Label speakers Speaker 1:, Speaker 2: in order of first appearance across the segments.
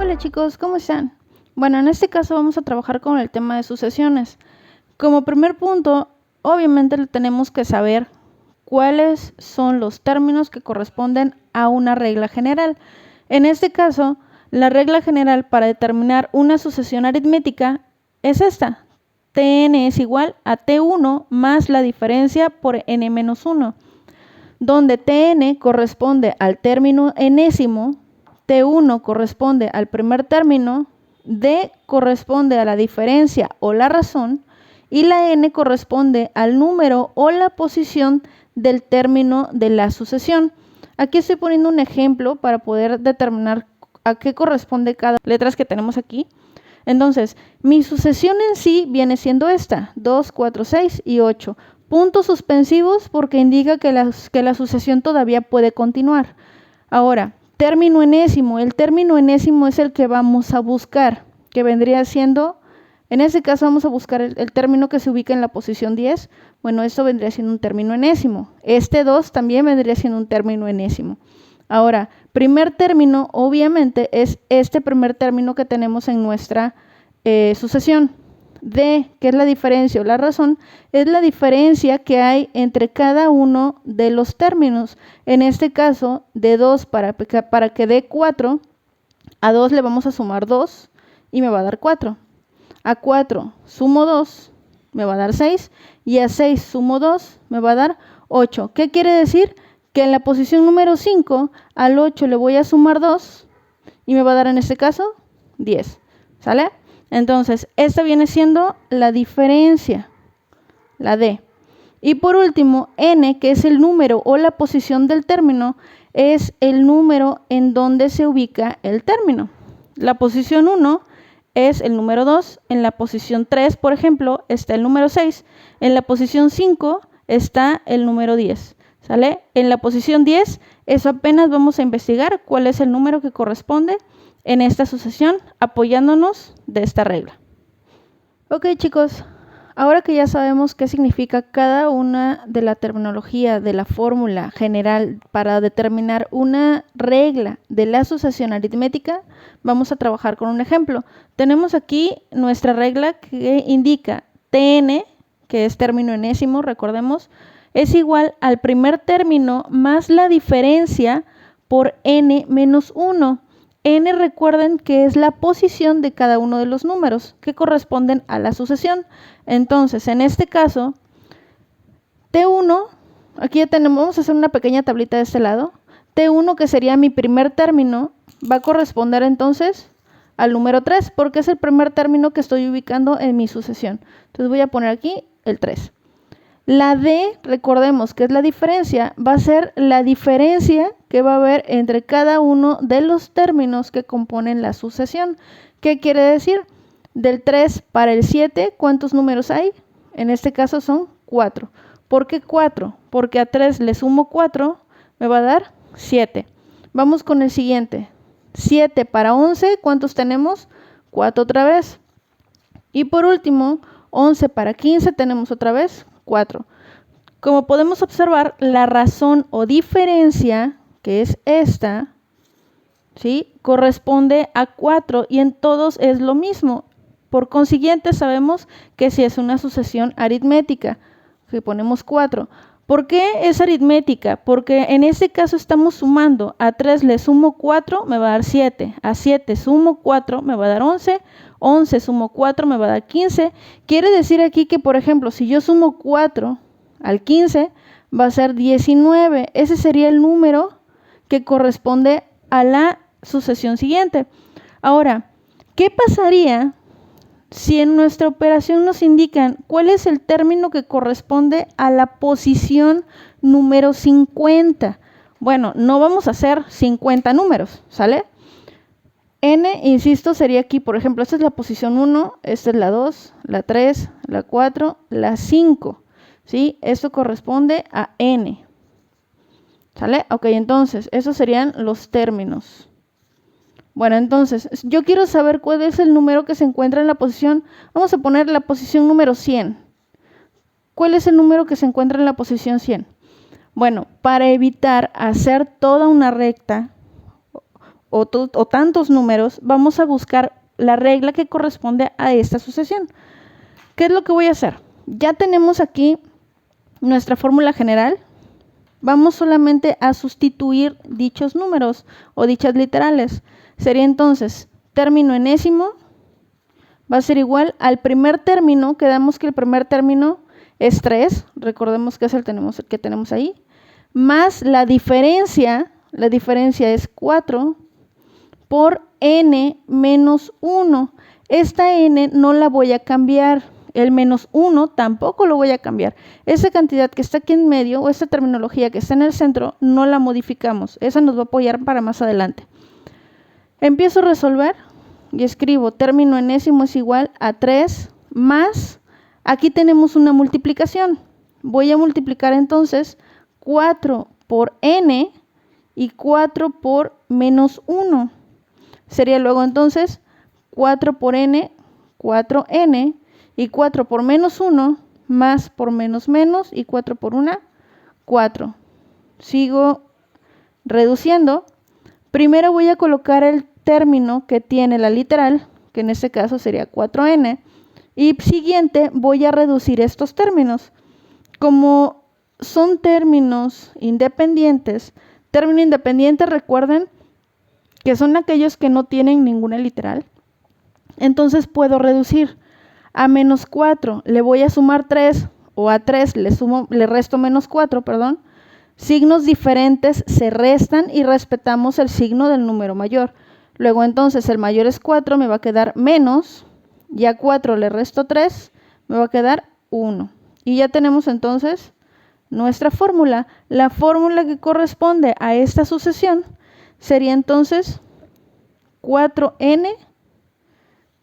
Speaker 1: Hola chicos, ¿cómo están? Bueno, en este caso vamos a trabajar con el tema de sucesiones. Como primer punto, obviamente tenemos que saber cuáles son los términos que corresponden a una regla general. En este caso, la regla general para determinar una sucesión aritmética es esta. Tn es igual a T1 más la diferencia por n-1, donde Tn corresponde al término enésimo, T1 corresponde al primer término, D corresponde a la diferencia o la razón y la N corresponde al número o la posición del término de la sucesión. Aquí estoy poniendo un ejemplo para poder determinar a qué corresponde cada letra que tenemos aquí. Entonces, mi sucesión en sí viene siendo esta, 2, 4, 6 y 8. Puntos suspensivos porque indica que la sucesión todavía puede continuar. Ahora, término enésimo. El término enésimo es el que vamos a buscar, que vendría siendo, en este caso vamos a buscar el término que se ubica en la posición 10. Bueno, esto vendría siendo un término enésimo. Este 2 también vendría siendo un término enésimo. Ahora, primer término, obviamente, es este primer término que tenemos en nuestra sucesión. D, que es la diferencia o la razón, es la diferencia que hay entre cada uno de los términos. En este caso, de 2 para que dé 4, a 2 le vamos a sumar 2 y me va a dar 4. A 4 sumo 2, me va a dar 6, y a 6 sumo 2, me va a dar 8. ¿Qué quiere decir? Que en la posición número 5, al 8 le voy a sumar 2 y me va a dar en este caso 10. ¿Sale? Entonces, esta viene siendo la diferencia, la D. Y por último, N, que es el número o la posición del término, es el número en donde se ubica el término. La posición 1 es el número 2, en la posición 3, por ejemplo, está el número 6, en la posición 5 está el número 10. ¿Sale? En la posición 10, eso apenas vamos a investigar cuál es el número que corresponde en esta sucesión, apoyándonos de esta regla. Ok chicos, ahora que ya sabemos qué significa cada una de la terminología de la fórmula general para determinar una regla de la sucesión aritmética, vamos a trabajar con un ejemplo. Tenemos aquí nuestra regla que indica Tn, que es término enésimo, recordemos, es igual al primer término más la diferencia por n menos 1. N, recuerden que es la posición de cada uno de los números que corresponden a la sucesión. Entonces, en este caso, T1, aquí ya tenemos, vamos a hacer una pequeña tablita de este lado. T1, que sería mi primer término, va a corresponder entonces al número 3, porque es el primer término que estoy ubicando en mi sucesión. Entonces voy a poner aquí el 3. La D, recordemos que es la diferencia, va a ser la diferencia que va a haber entre cada uno de los términos que componen la sucesión. ¿Qué quiere decir? Del 3 para el 7, ¿cuántos números hay? En este caso son 4. ¿Por qué 4? Porque a 3 le sumo 4, me va a dar 7. Vamos con el siguiente. 7 para 11, ¿cuántos tenemos? 4 otra vez. Y por último, 11 para 15 tenemos otra vez 4. Como podemos observar, la razón o diferencia, que es esta, ¿sí?, corresponde a 4 y en todos es lo mismo. Por consiguiente, sabemos que si es una sucesión aritmética, que ponemos 4. ¿Por qué es aritmética? Porque en este caso estamos sumando. A 3 le sumo 4, me va a dar 7. A 7 sumo 4, me va a dar 11. 11 sumo 4, me va a dar 15. Quiere decir aquí que, por ejemplo, si yo sumo 4 al 15, va a ser 19. Ese sería el número que corresponde a la sucesión siguiente. Ahora, ¿qué pasaría si en nuestra operación nos indican cuál es el término que corresponde a la posición número 50? Bueno, no vamos a hacer 50 números, ¿sale? N, insisto, sería aquí, por ejemplo, esta es la posición 1, esta es la 2, la 3, la 4, la 5, ¿sí? Esto corresponde a N, ¿sale? Ok, entonces, esos serían los términos. Bueno, entonces, yo quiero saber cuál es el número que se encuentra en la posición, vamos a poner la posición número 100. ¿Cuál es el número que se encuentra en la posición 100? Bueno, para evitar hacer toda una recta o tantos números, vamos a buscar la regla que corresponde a esta sucesión. ¿Qué es lo que voy a hacer? Ya tenemos aquí nuestra fórmula general. Vamos solamente a sustituir dichos números o dichas literales. Sería entonces término enésimo va a ser igual al primer término. Quedamos que el primer término es 3, recordemos que es el que tenemos ahí, más la diferencia es 4 por n menos 1. Esta n no la voy a cambiar, el menos 1 tampoco lo voy a cambiar. Esa cantidad que está aquí en medio o esta terminología que está en el centro no la modificamos, esa nos va a apoyar para más adelante. Empiezo a resolver y escribo término enésimo es igual a 3 más, aquí tenemos una multiplicación. Voy a multiplicar entonces 4 por n y 4 por menos 1. Sería luego entonces 4 por n, 4n, y 4 por menos 1, más por menos menos, y 4 por 1, 4. Sigo reduciendo. Primero voy a colocar el término que tiene la literal, que en este caso sería 4n, y siguiente voy a reducir estos términos. Como son términos independientes, término independiente, recuerden que son aquellos que no tienen ninguna literal. Entonces puedo reducir a menos 4, le voy a sumar 3, o a 3 le resto menos 4, perdón. Signos diferentes se restan y respetamos el signo del número mayor. Luego entonces el mayor es 4, me va a quedar menos, y a 4 le resto 3, me va a quedar 1. Y ya tenemos entonces nuestra fórmula. La fórmula que corresponde a esta sucesión sería entonces 4n,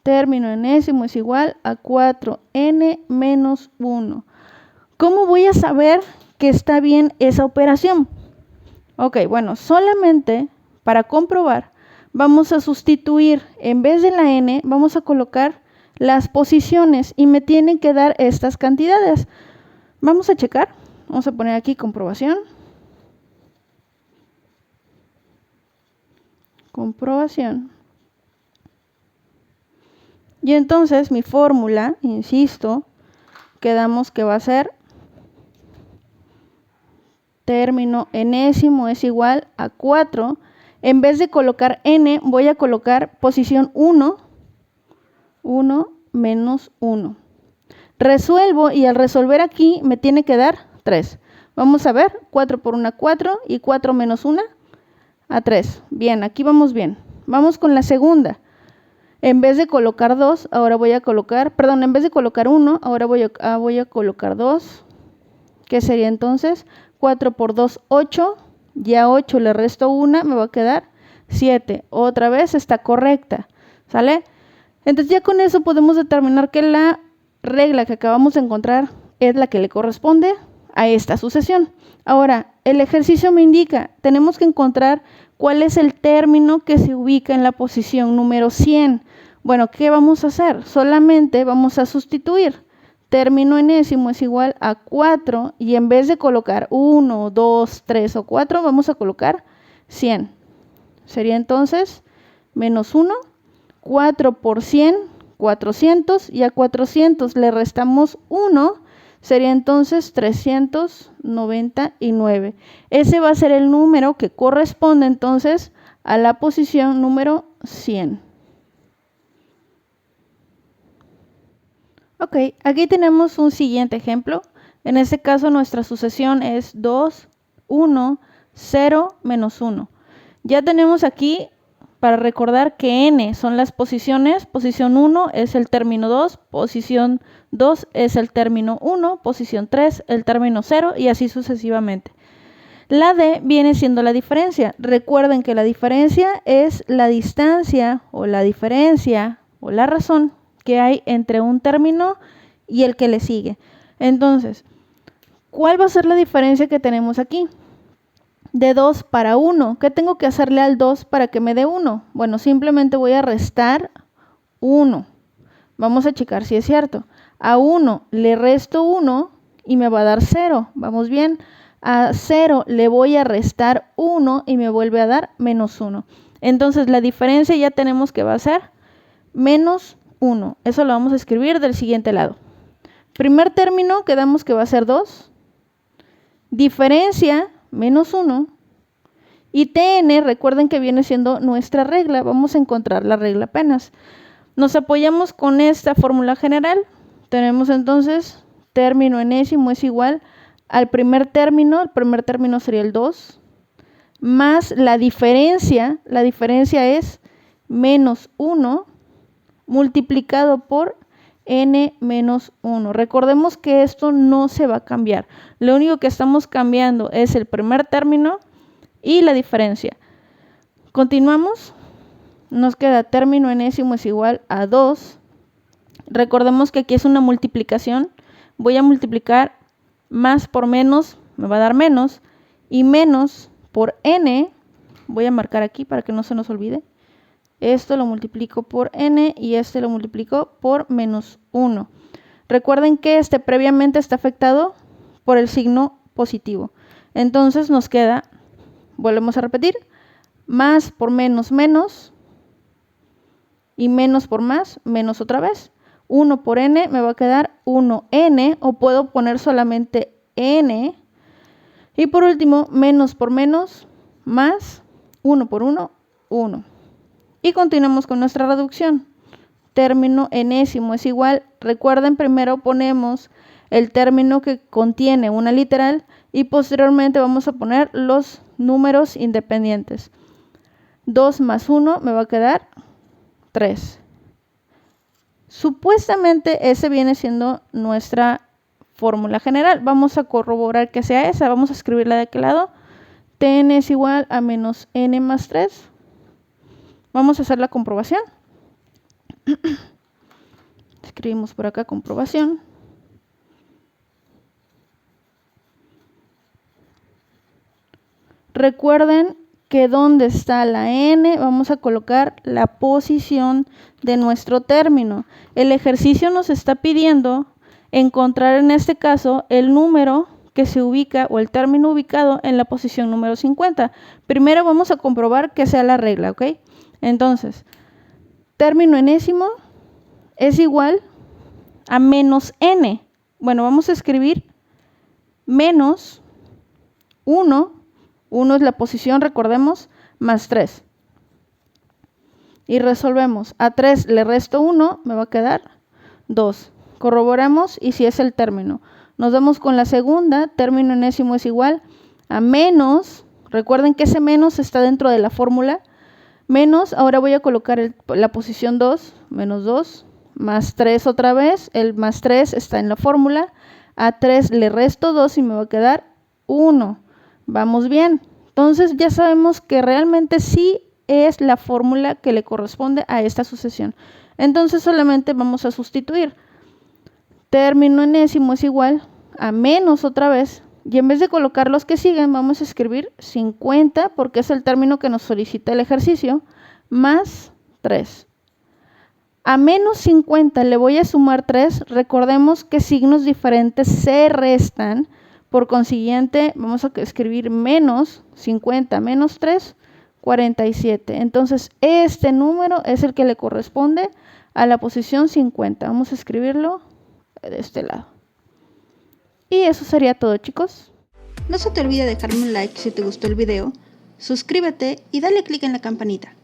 Speaker 1: término enésimo es igual a 4n menos 1. ¿Cómo voy a saber que está bien esa operación? Ok, bueno, solamente para comprobar vamos a sustituir, en vez de la n, vamos a colocar las posiciones y me tienen que dar estas cantidades. Vamos a checar, vamos a poner aquí comprobación. Comprobación. Y entonces mi fórmula, insisto, quedamos que va a ser término enésimo es igual a 4. En vez de colocar n, voy a colocar posición 1, 1 menos 1. Resuelvo y al resolver aquí me tiene que dar 3. Vamos a ver, 4 por 1, 4 y 4 menos 1, a 3. Bien, aquí vamos bien. Vamos con la segunda. En vez de colocar 2, ahora voy a colocar, perdón, en vez de colocar 1, ahora voy a colocar 2, que sería entonces 4 por 2, 8, y a 8 le resto 1, me va a quedar 7. Otra vez está correcta, ¿sale? Entonces ya con eso podemos determinar que la regla que acabamos de encontrar es la que le corresponde a esta sucesión. Ahora, el ejercicio me indica, tenemos que encontrar cuál es el término que se ubica en la posición número 100. Bueno, ¿qué vamos a hacer? Solamente vamos a sustituir. Término enésimo es igual a 4 y en vez de colocar 1, 2, 3 o 4, vamos a colocar 100. Sería entonces menos 1, 4 por 100, 400, y a 400 le restamos 1, sería entonces 399. Ese va a ser el número que corresponde entonces a la posición número 100. Ok, aquí tenemos un siguiente ejemplo. En este caso nuestra sucesión es 2, 1, 0, menos 1. Ya tenemos aquí, para recordar que n son las posiciones, posición 1 es el término 2, posición 2 es el término 1, posición 3 el término 0 y así sucesivamente. La d viene siendo la diferencia. Recuerden que la diferencia es la distancia o la diferencia o la razón que hay entre un término y el que le sigue. Entonces, ¿cuál va a ser la diferencia que tenemos aquí? De 2 para 1. ¿Qué tengo que hacerle al 2 para que me dé 1? Bueno, simplemente voy a restar 1. Vamos a checar si es cierto. A 1 le resto 1 y me va a dar 0. Vamos bien. A 0 le voy a restar 1 y me vuelve a dar menos 1. Entonces la diferencia ya tenemos que va a ser menos 1. Eso lo vamos a escribir del siguiente lado. Primer término quedamos que va a ser 2. Diferencia menos 1. Y TN, recuerden que viene siendo nuestra regla. Vamos a encontrar la regla apenas. Nos apoyamos con esta fórmula general. Tenemos entonces término enésimo es igual al primer término. El primer término sería el 2. Más la diferencia es menos 1 multiplicado por n menos 1. Recordemos que esto no se va a cambiar. Lo único que estamos cambiando es el primer término y la diferencia. Continuamos. Nos queda término enésimo es igual a 2. Recordemos que aquí es una multiplicación. Voy a multiplicar más por menos, me va a dar menos, y menos por n, voy a marcar aquí para que no se nos olvide. Esto lo multiplico por n y este lo multiplico por menos 1. Recuerden que este previamente está afectado por el signo positivo. Entonces nos queda, volvemos a repetir, más por menos, menos, y menos por más, menos otra vez. 1 por n me va a quedar 1n, o puedo poner solamente n. Y por último, menos por menos, más 1 por 1, 1. Y continuamos con nuestra reducción. Término enésimo es igual, recuerden, primero ponemos el término que contiene una literal y posteriormente vamos a poner los números independientes. 2 más 1 me va a quedar 3. Supuestamente ese viene siendo nuestra fórmula general. Vamos a corroborar que sea esa. Vamos a escribirla de aquel lado. Tn es igual a menos n más 3. Vamos a hacer la comprobación. Escribimos por acá comprobación. Recuerden que donde está la n, vamos a colocar la posición de nuestro término. El ejercicio nos está pidiendo encontrar en este caso el número que se ubica o el término ubicado en la posición número 50. Primero vamos a comprobar que sea la regla, ¿ok? Entonces, término enésimo es igual a menos n. Bueno, vamos a escribir menos 1. 1 es la posición, recordemos, más 3. Y resolvemos. A 3 le resto 1, me va a quedar 2. Corroboramos y si es el término. Nos vamos con la segunda, término enésimo es igual a menos, recuerden que ese menos está dentro de la fórmula, menos, ahora voy a colocar la posición 2, menos 2, más 3 otra vez, el más 3 está en la fórmula, a 3 le resto 2 y me va a quedar 1. Vamos bien, entonces ya sabemos que realmente sí es la fórmula que le corresponde a esta sucesión. Entonces solamente vamos a sustituir. Término enésimo es igual a menos otra vez, y en vez de colocar los que siguen, vamos a escribir 50, porque es el término que nos solicita el ejercicio, más 3. A menos 50 le voy a sumar 3, recordemos que signos diferentes se restan, por consiguiente vamos a escribir menos 50 menos 3, 47. Entonces este número es el que le corresponde a la posición 50. Vamos a escribirlo de este lado. Y eso sería todo, chicos.
Speaker 2: No se te olvide dejarme un like si te gustó el video, suscríbete y dale click en la campanita.